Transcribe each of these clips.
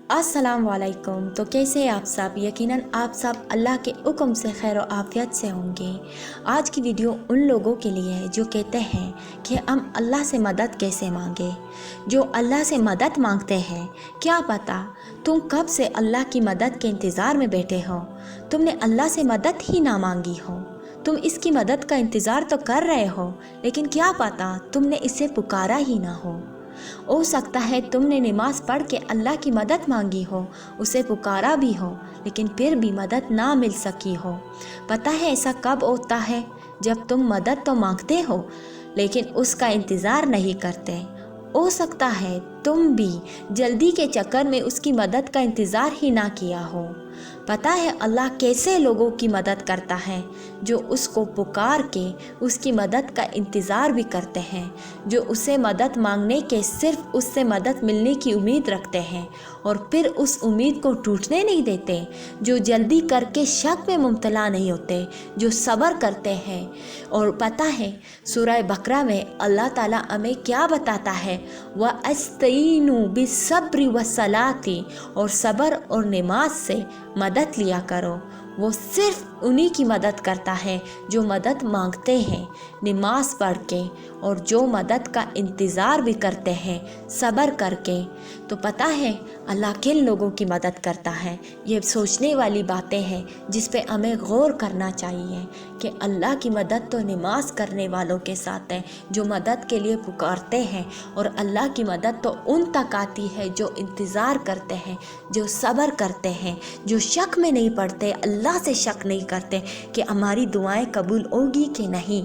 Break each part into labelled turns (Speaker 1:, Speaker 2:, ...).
Speaker 1: अस्सलाम वालेकुम। तो कैसे हैं आप सब? यकीनन आप सब अल्लाह के हुक्म से खैर और आफियत से होंगे। आज की वीडियो उन लोगों के लिए है जो कहते हैं कि हम अल्लाह से मदद कैसे मांगे। जो अल्लाह से मदद मांगते हैं, क्या पता तुम कब से अल्लाह की मदद के इंतज़ार में बैठे हो, तुमने अल्लाह से मदद ही ना मांगी हो। तुम इसकी मदद का इंतज़ार तो कर रहे हो, लेकिन क्या पता तुमने इसे पुकारा ही ना हो सकता है तुमने नमाज पढ़ के अल्लाह की मदद मांगी हो, उसे पुकारा भी हो, लेकिन फिर भी मदद ना मिल सकी हो। पता है ऐसा कब होता है? जब तुम मदद तो मांगते हो लेकिन उसका इंतज़ार नहीं करते। हो सकता है तुम भी जल्दी के चक्कर में उसकी मदद का इंतज़ार ही ना किया हो। पता है अल्लाह कैसे लोगों की मदद करता है? जो उसको पुकार के उसकी मदद का इंतज़ार भी करते हैं, जो उसे मदद मांगने के सिर्फ उससे मदद मिलने की उम्मीद रखते हैं और फिर उस उम्मीद को टूटने नहीं देते, जो जल्दी करके शक में मुब्तला नहीं होते, जो सब्र करते हैं। और पता है सूरह बकरा में अल्लाह ताला हमें क्या बताता है? व अस्तईनु बिस्सब्रि वस्सलाती, और सब्र और नमाज से मदद लिया करो। वो सिर्फ उन्हीं की मदद करता है जो मदद मांगते हैं नमाज पढ़ के, और जो मदद का इंतज़ार भी करते हैं सब्र करके। तो पता है अल्लाह किन लोगों की मदद करता है? ये सोचने वाली बातें हैं जिस पे हमें गौर करना चाहिए कि अल्लाह की मदद तो नमाज करने वालों के साथ है, जो मदद के लिए पुकारते हैं, और अल्लाह की मदद तो उन तक आती है जो इंतज़ार करते हैं, जो सब्र करते हैं, जो शक में नहीं पड़ते, अल्लाह से शक नहीं करते कि हमारी दुआएं कबूल होगी कि नहीं।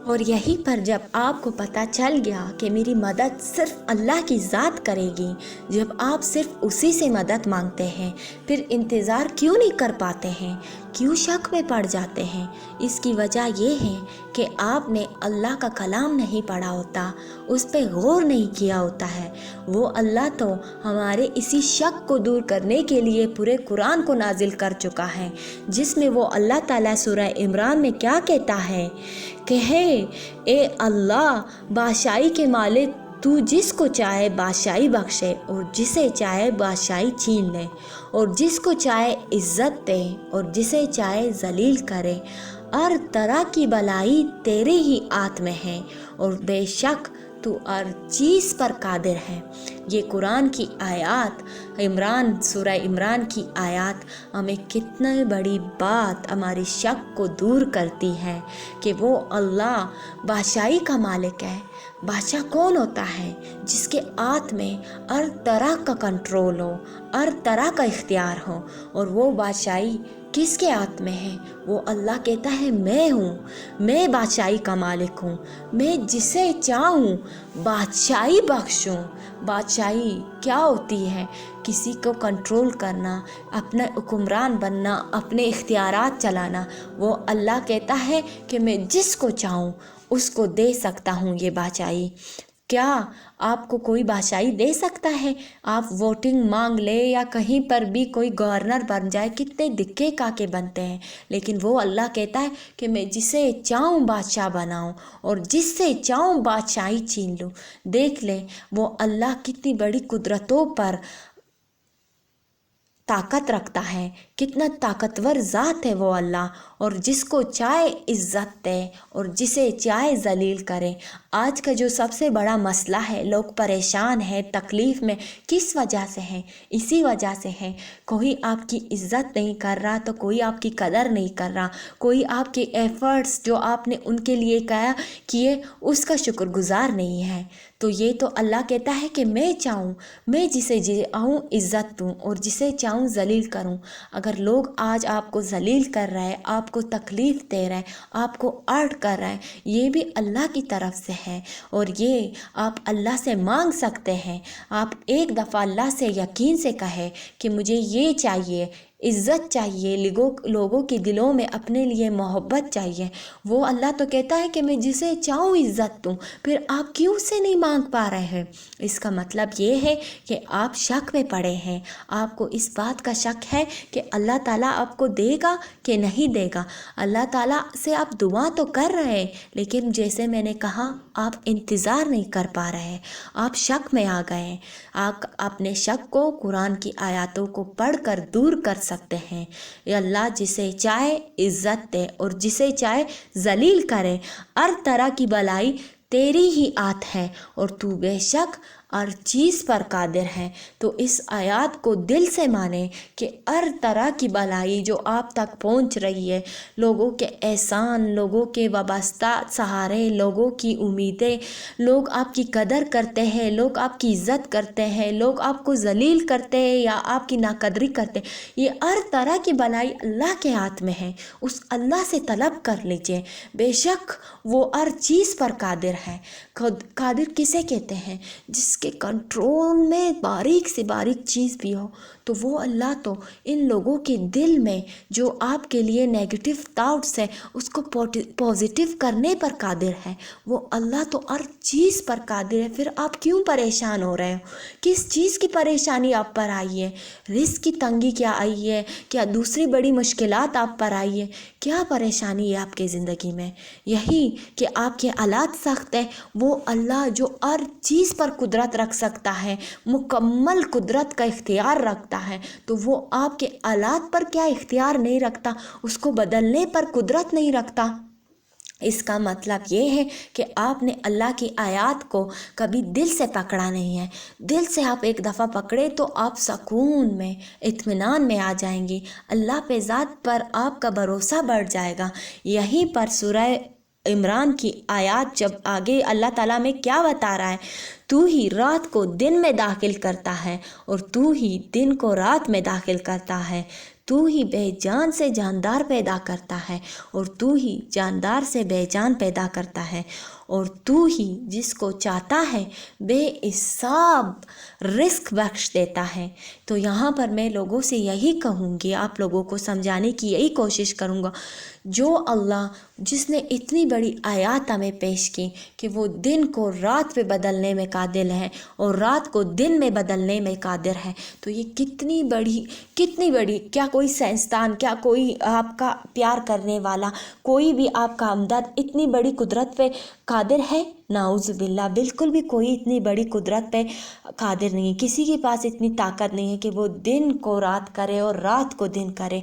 Speaker 1: और यहीं पर जब आपको पता चल गया कि मेरी मदद सिर्फ अल्लाह की ज़ात करेगी, जब आप सिर्फ उसी से मदद मांगते हैं, फिर इंतज़ार क्यों नहीं कर पाते हैं? क्यों शक में पड़ जाते हैं? इसकी वजह ये है कि आपने अल्लाह का कलाम नहीं पढ़ा होता, उस पर गौर नहीं किया होता है। वो अल्लाह तो हमारे इसी शक को दूर करने के लिए पूरे कुरान को नाजिल कर चुका है, जिसमें वो अल्लाह ताला सूरह इमरान में क्या कहता है कि हे ए अल्लाह बादशाही के मालिक, तू जिसको चाहे बादशाही बख्शे और जिसे चाहे बादशाही छीन ले, और जिसको चाहे इज़्ज़त दे और जिसे चाहे जलील करे। हर तरह की भलाई तेरे ही हाथ में है, और बेशक तू हर चीज़ पर कादिर है। ये कुरान की आयत, सूरह इमरान की आयत हमें कितनी बड़ी बात, हमारी शक को दूर करती है कि वो अल्लाह बादशाही का मालिक है। बादशाह कौन होता है? जिसके हाथ में हर तरह का कंट्रोल हो, हर तरह का इख्तियार हो। और वो बादशाही किसके हाथ में है? वो अल्लाह कहता है मैं हूँ, मैं बादशाही का मालिक हूँ, मैं जिसे चाहूँ बादशाही बख्शूँ। बादशाही क्या होती है? किसी को कंट्रोल करना, अपना हुक्मरान बनना, अपने इख्तियारात चलाना। वो अल्लाह कहता है कि मैं जिसको चाहूँ उसको दे सकता हूँ ये बादशाही। क्या आपको कोई बादशाही दे सकता है? आप वोटिंग मांग ले या कहीं पर भी कोई गवर्नर बन जाए, कितने दिक्के काके बनते हैं, लेकिन वो अल्लाह कहता है कि मैं जिसे चाहूँ बादशाह बनाऊँ और जिससे चाहूँ बादशाही छीन लूँ। देख ले वो अल्लाह कितनी बड़ी कुदरतों पर ताकत रखता है, कितना ताकतवर ज़ात है वो अल्लाह, और जिसको चाहे इज़्ज़त दे और जिसे चाहे जलील करे। आज का जो सबसे बड़ा मसला है, लोग परेशान हैं, तकलीफ़ में, किस वजह से हैं? इसी वजह से है कोई आपकी इज़्ज़त नहीं कर रहा तो कोई आपकी कदर नहीं कर रहा, कोई आपके एफ़र्ट्स जो आपने उनके लिए किए उसका शुक्रगुज़ार नहीं है। तो ये तो अल्लाह कहता है कि मैं चाहूँ, मैं जिसे चाहूँ इज़्ज़त दूँ और जिसे चाहूँ जलील करूँ। अगर लोग आज आपको जलील कर रहे हैं, आपको तकलीफ़ दे रहे हैं, आपको अर्ट कर रहे हैं, ये भी अल्लाह की तरफ से है, और ये आप अल्लाह से मांग सकते हैं। आप एक दफ़ा अल्लाह से यकीन से कहें कि मुझे ये चाहिए, عزت چاہیے، لوگوں کے دلوں میں اپنے لیے محبت چاہیے۔ وہ اللہ تو کہتا ہے کہ میں جسے چاہوں عزت دوں، پھر آپ کیوں سے نہیں مانگ پا رہے ہیں؟ اس کا مطلب یہ ہے کہ آپ شک میں پڑے ہیں، آپ کو اس بات کا شک ہے کہ اللہ تعالیٰ آپ کو دے گا کہ نہیں دے گا۔ اللہ تعالیٰ سے آپ دعا تو کر رہے ہیں، لیکن جیسے میں نے کہا آپ انتظار نہیں کر پا رہے ہیں، آپ شک میں آ گئے ہیں۔ آپ اپنے شک کو قرآن کی آیاتوں کو پڑھ کر دور کر سکتے ہیں۔ یہ اللہ جسے چاہے عزت دے اور جسے چاہے ذلیل کرے۔ ہر طرح کی بلائی تیری ہی آت ہے اور تو بے شک ہر چیز پر قادر ہے۔ تو اس آیات کو دل سے مانیں کہ ہر طرح کی بلائی جو آپ تک پہنچ رہی ہے، لوگوں کے احسان، لوگوں کے وابستہ سہارے، لوگوں کی امیدیں، لوگ آپ کی قدر کرتے ہیں، لوگ آپ کی عزت کرتے ہیں، لوگ آپ کو ذلیل کرتے ہیں یا آپ کی ناقدری کرتے ہیں، یہ ہر طرح کی بلائی اللہ کے ہاتھ میں ہے۔ اس اللہ سے طلب کر لیجئے، بے شک وہ ہر چیز پر قادر ہے۔ قادر کسے کہتے ہیں؟ جس کے کنٹرول میں باریک سے باریک چیز بھی ہو، تو وہ اللہ تو ان لوگوں کے دل میں جو آپ کے لیے نیگیٹو تھاٹس ہے اس کو پازیٹیو کرنے پر قادر ہے۔ وہ اللہ تو ہر چیز پر قادر ہے۔ پھر آپ کیوں پریشان ہو رہے ہو؟ کس چیز کی پریشانی آپ پر آئی ہے؟ رزق کی تنگی کیا آئی ہے؟ کیا دوسری بڑی مشکلات آپ پر آئی ہے؟ کیا پریشانی ہے آپ کی زندگی میں؟ یہی کہ آپ کے حالات سخت ہیں۔ وہ اللہ جو ہر چیز پر قدرت رکھ سکتا ہے، مکمل قدرت کا اختیار رکھتا ہے، تو وہ آپ کے حالات پر کیا اختیار نہیں رکھتا؟ اس کو بدلنے پر قدرت نہیں رکھتا؟ اس کا مطلب یہ ہے کہ آپ نے اللہ کی آیات کو کبھی دل سے پکڑا نہیں ہے۔ دل سے آپ ایک دفعہ پکڑے تو آپ سکون میں، اطمینان میں آ جائیں گی۔ اللہ پہ ذات پر آپ کا بھروسہ بڑھ جائے گا۔ یہیں پر سورہ عمران کی آیات جب آگے اللہ تعالیٰ میں کیا بتا رہا ہے، تو ہی رات کو دن میں داخل کرتا ہے اور تو ہی دن کو رات میں داخل کرتا ہے، تو ہی بے جان سے جاندار پیدا کرتا ہے اور تو ہی جاندار سے بے جان پیدا کرتا ہے، اور تو ہی جس کو چاہتا ہے بے حساب رزق بخش دیتا ہے۔ تو یہاں پر میں لوگوں سے یہی کہوں گی، آپ لوگوں کو سمجھانے کی یہی کوشش کروں گا، جو اللہ جس نے اتنی بڑی آیات ہمیں پیش کی کہ وہ دن کو رات میں بدلنے میں قادر ہے اور رات کو دن میں بدلنے میں قادر ہے، تو یہ کتنی بڑی کیا کوئی سائنسدان، کیا کوئی آپ کا پیار کرنے والا، کوئی بھی آپ کا ہمدرد اتنی بڑی قدرت پہ قادر ہے؟ نعوذ باللہ، بالکل بھی کوئی اتنی بڑی قدرت پہ قادر نہیں ہے۔ کسی کے پاس اتنی طاقت نہیں ہے کہ وہ دن کو رات کرے اور رات کو دن کرے۔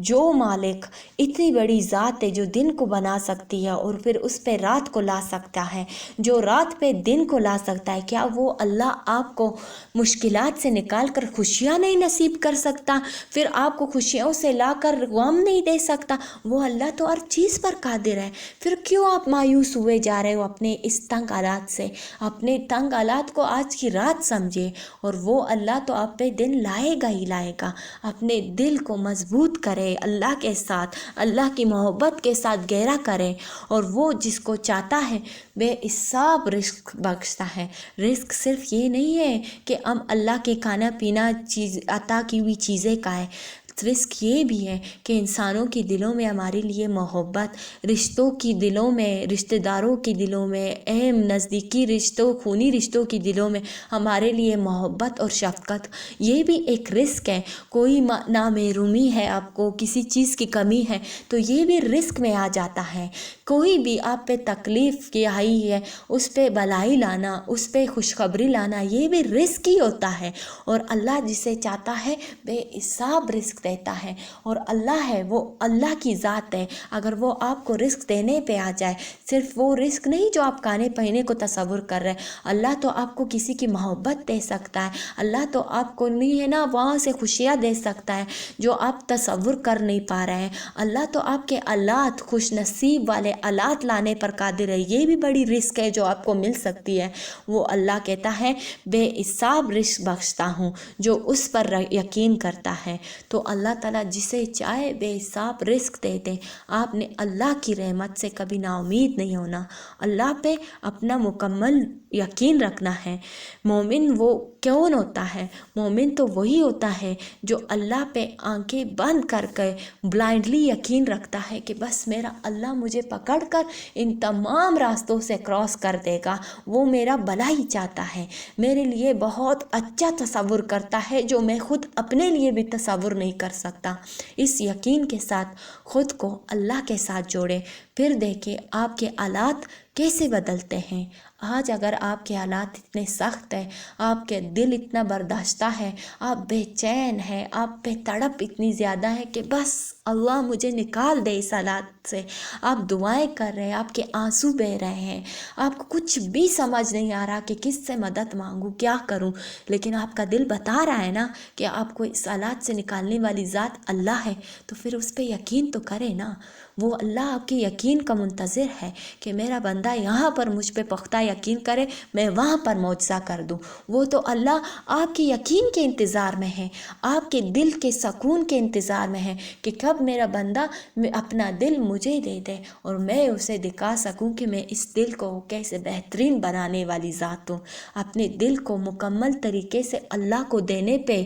Speaker 1: جو مالک اتنی بڑی ذات ہے جو دن کو بنا سکتی ہے اور پھر اس پہ رات کو لا سکتا ہے، جو رات پہ دن کو لا سکتا ہے، کیا وہ اللہ آپ کو مشکلات سے نکال کر خوشیاں نہیں نصیب کر سکتا؟ پھر آپ کو خوشیوں سے لا کر غم نہیں دے سکتا؟ وہ اللہ تو ہر چیز پر قادر ہے۔ پھر کیوں آپ مایوس ہوئے جا رہے ہو اپنے اس تنگ حالات سے؟ اپنے تنگ حالات کو آج کی رات سمجھے، اور وہ اللہ تو آپ پہ دن لائے گا ہی لائے گا۔ اپنے دل کو مضبوط کرے، اللہ کے ساتھ، اللہ کی محبت کے ساتھ گہرا کرے، اور وہ جس کو چاہتا ہے بے حساب رزق بخشتا ہے۔ رزق صرف یہ نہیں ہے کہ ہم اللہ کے کھانا پینا عطا کی ہوئی چیزیں کھائیں، رزق یہ بھی ہے کہ انسانوں کے دلوں میں ہمارے لیے محبت، رشتوں کی دلوں میں، رشتہ داروں کی دلوں میں، اہم نزدیکی رشتوں، خونی رشتوں کی دلوں میں ہمارے لیے محبت اور شفقت، یہ بھی ایک رزق ہے۔ کوئی نامحرومی ہے، آپ کو کسی چیز کی کمی ہے تو یہ بھی رزق میں آ جاتا ہے۔ کوئی بھی آپ پہ تکلیف کی آئی ہے، اس پہ بلائی لانا، اس پہ خوشخبری لانا، یہ بھی رزق ہی ہوتا ہے۔ اور اللہ جسے چاہتا ہے بے حساب رزق دیتا ہے، اور اللہ ہے، وہ اللہ کی ذات ہے۔ اگر وہ آپ کو رزق دینے پہ آ جائے، صرف وہ رزق نہیں جو آپ کھانے پینے کو تصور کر رہے ہیں، اللہ تو آپ کو کسی کی محبت دے سکتا ہے، اللہ تو آپ کو نہیں ہے نا وہاں سے خوشیاں دے سکتا ہے جو آپ تصور کر نہیں پا رہے ہیں۔ اللہ تو آپ کے حالات، خوش نصیب والے حالات لانے پر قادر ہے۔ یہ بھی بڑی رزق ہے جو آپ کو مل سکتی ہے۔ وہ اللہ کہتا ہے بے حساب رزق بخشتا ہوں جو اس پر یقین کرتا ہے۔ تو اللہ تعالیٰ جسے چاہے بے حساب رزق دے دیں۔ آپ نے اللہ کی رحمت سے کبھی نا امید نہیں ہونا، اللہ پہ اپنا مکمل یقین رکھنا ہے۔ مومن وہ कौन होता है? मोमिन तो वही होता है जो अल्लाह पे आंखें बंद करके ब्लाइंडली यकीन रखता है कि बस मेरा अल्लाह मुझे पकड़कर इन तमाम रास्तों से क्रॉस कर देगा। वो मेरा भला ही चाहता है, मेरे लिए बहुत अच्छा तसव्वुर करता है जो मैं खुद अपने लिए भी तसव्वुर नहीं कर सकता। इस यकीन के साथ खुद को अल्लाह के साथ जोड़ें, फिर देखें आपके हालात कैसे बदलते हैं। आज अगर आपके हालात इतने सख्त हैं, आपके दिल इतना बर्दाश्ता है, आप बेचैन हैं, आप पे तड़प इतनी ज़्यादा है कि बस अल्लाह मुझे निकाल दे इस हालात से, आप दुआएं कर रहे हैं, आपके आंसू बह रहे हैं, आपको कुछ भी समझ नहीं आ रहा कि किससे मदद मांगूं, क्या करूं, लेकिन आपका दिल बता रहा है ना कि आपको इस हालात से निकालने वाली ज़ात अल्लाह है, तो फिर उस पर यकीन तो करें ना। वो अल्लाह आपके यकीन का मुंतज़िर है कि मेरा बंदा यहाँ पर मुझ पे पुख्ता यकीन करे, मैं वहाँ पर मौजज़ा कर दूँ। वो तो अल्लाह आपके यकीन के इंतज़ार में है, आपके दिल के सुकून के इंतज़ार में है कि कब मेरा बंदा अपना दिल मुझे दे दे और मैं उसे दिखा सकूं कि मैं इस दिल को कैसे बेहतरीन बनाने वाली ज़ात हूँ। अपने दिल को मुकम्मल तरीके से अल्लाह को देने पे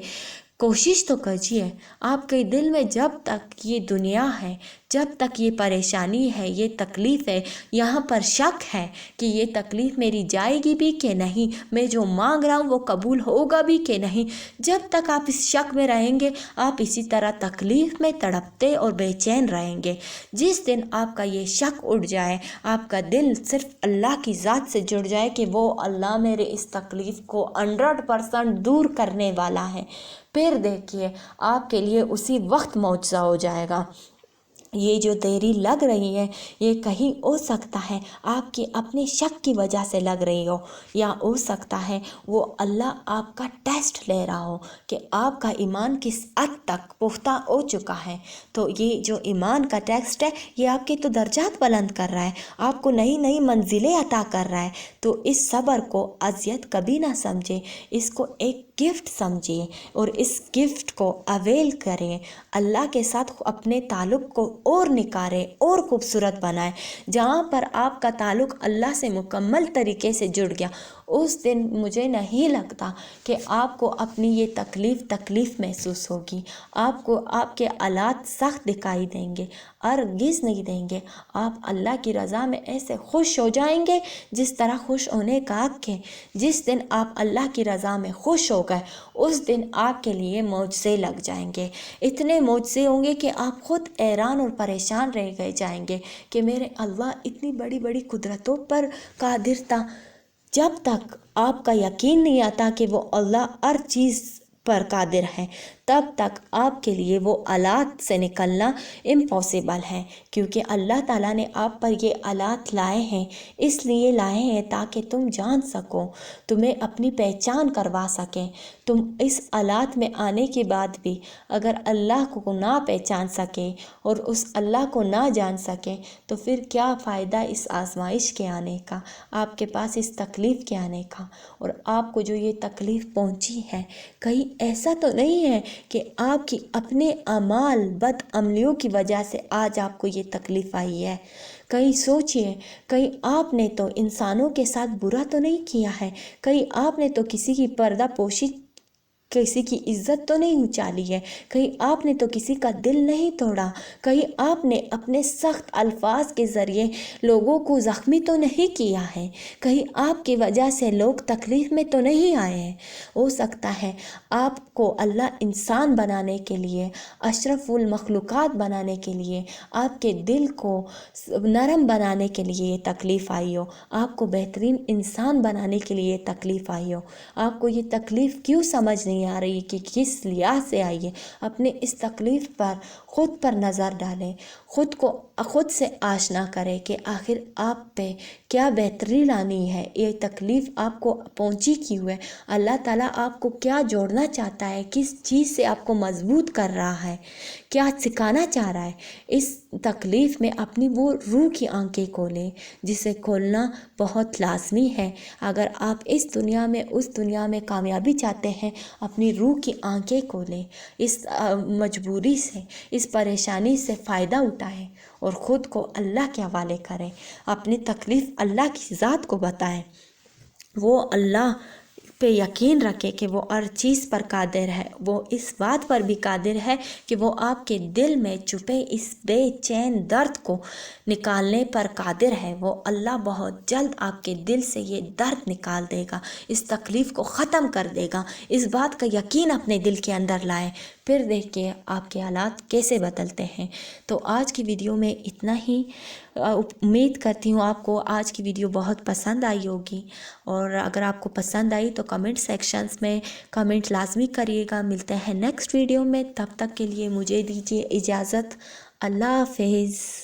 Speaker 1: कोशिश तो कीजिए। आपके दिल में जब तक ये दुनिया है, जब तक ये परेशानी है, ये तकलीफ़ है, यहाँ पर शक है कि ये तकलीफ़ मेरी जाएगी भी कि नहीं, मैं जो मांग रहा हूँ वो कबूल होगा भी कि नहीं, जब तक आप इस शक में रहेंगे आप इसी तरह तकलीफ़ में तड़पते और बेचैन रहेंगे। जिस दिन आपका ये शक उड़ जाए, आपका दिल सिर्फ अल्लाह की ज़ात से जुड़ जाए कि वो अल्लाह मेरे इस तकलीफ़ को 100% दूर करने वाला है, फिर देखिए आपके लिए उसी वक्त मौजज़ा हो जाएगा। ये जो देरी लग रही है ये कहीं हो सकता है आपकी अपने शक की वजह से लग रही हो, या हो सकता है वो अल्लाह आपका टेस्ट ले रहा हो कि आपका ईमान किस हद तक पुख्ता हो चुका है। तो ये जो ईमान का टेस्ट है ये आपके तो दर्जात बुलंद कर रहा है, आपको नई नई मंजिलें अता कर रहा है। तो इस सब्र को अज़ियत कभी ना समझे, इसको एक गिफ्ट समझिए और इस गिफ्ट को अवेल करें। अल्लाह के साथ अपने ताल्लुक़ को और निखारें और खूबसूरत बनाएं। जहाँ पर आपका ताल्लुक़ अल्लाह से मुकम्मल तरीके से जुड़ गया, उस दिन मुझे नहीं लगता कि आपको अपनी ये तकलीफ़ महसूस होगी। आपको आपके हालात सख्त दिखाई देंगे, हरगिज़ नहीं देंगे। आप अल्लाह की रज़ा में ऐसे खुश हो जाएंगे जिस तरह खुश होने का हक़ है। जिस दिन आप अल्लाह की रज़ा में खुश हो गए उस दिन आपके लिए मौजज़े लग जाएंगे। इतने मौजज़े होंगे कि आप खुद हैरान और परेशान रह गए जाएंगे कि मेरे अल्लाह इतनी बड़ी बड़ी कुदरतों पर कादिर था। जब तक आपका यकीन नहीं आता कि वो अल्लाह हर चीज़ पर कादिर है, तब तक आपके लिए वो हालात से निकलना इम्पॉसिबल है, क्योंकि अल्लाह ताला ने आप पर ये हालात लाए हैं, इसलिए लाए हैं ताकि तुम जान सको, तुम्हें अपनी पहचान करवा सकें। तुम इस हालात में आने के बाद भी अगर अल्लाह को ना पहचान सके और उस अल्लाह को ना जान सके तो फिर क्या फ़ायदा इस आजमाइश के आने का, आपके पास इस तकलीफ़ के आने का। और आपको जो ये तकलीफ़ पहुंची है कहीं ऐसा तो नहीं है कि आपकी अपने अमाल बदअमलियों की वजह से आज आपको ये तकलीफ़ आई है। कहीं सोचिए, कहीं आपने तो इंसानों के साथ बुरा तो नहीं किया है, कहीं आपने तो किसी की पर्दा पोशी, किसी की इज्जत तो नहीं उछाली है, कहीं आपने तो किसी का दिल नहीं तोड़ा, कहीं आपने अपने सख्त अल्फाज के ज़रिए लोगों को ज़ख्मी तो नहीं किया है, कहीं आपकी वजह से लोग तकलीफ़ में तो नहीं आए हैं। हो सकता है आपको अल्लाह इंसान बनाने के लिए, अशरफुल मखलूक़ात बनाने के लिए, आपके दिल को नरम बनाने के लिए ये तकलीफ़ आई हो, आपको बेहतरीन इंसान बनाने के लिए ये तकलीफ़ आई हो। आपको ये तकलीफ़ क्यों समझ नहीं आ रही कि किस लिहाज से आई है, अपने इस तकलीफ़ पर ख़ुद पर नज़र डालें, ख़ुद से आशना करें कि आखिर आप पे क्या बेहतरी लानी है, ये तकलीफ़ आपको पहुंची क्यों है, अल्लाह ताला आपको क्या जोड़ना चाहता है, किस चीज़ से आपको मजबूत कर रहा है, क्या सिखाना चाह रहा है। इस तकलीफ़ में अपनी वो रूह की आंखें खोलें जिसे खोलना बहुत लाजमी है। अगर आप इस दुनिया में उस दुनिया में कामयाबी चाहते हैं, अपनी रूह की आंखें खोलें, इस मजबूरी से, इस परेशानी से फ़ायदा उठाएं और ख़ुद को अल्लाह के हवाले करें। अपनी तकलीफ़ अल्लाह की ज़ात को बताएं। वो अल्लाह پہ یقین رکھیں کہ وہ ہر چیز پر قادر ہے۔ وہ اس بات پر بھی قادر ہے کہ وہ آپ کے دل میں چھپے اس بے چین درد کو نکالنے پر قادر ہے۔ وہ اللہ بہت جلد آپ کے دل سے یہ درد نکال دے گا، اس تکلیف کو ختم کر دے گا۔ اس بات کا یقین اپنے دل کے اندر لائیں، پھر دیکھیں آپ کے حالات کیسے بدلتے ہیں۔ تو آج کی ویڈیو میں اتنا ہی۔ امید کرتی ہوں آپ کو آج کی ویڈیو بہت پسند آئی ہوگی، اور اگر آپ کو پسند آئی تو کمنٹ سیکشنز میں کمنٹ لازمی کریے گا۔ ملتے ہیں نیکسٹ ویڈیو میں، تب تک کے لیے مجھے دیجیے اجازت۔ اللہ حافظ۔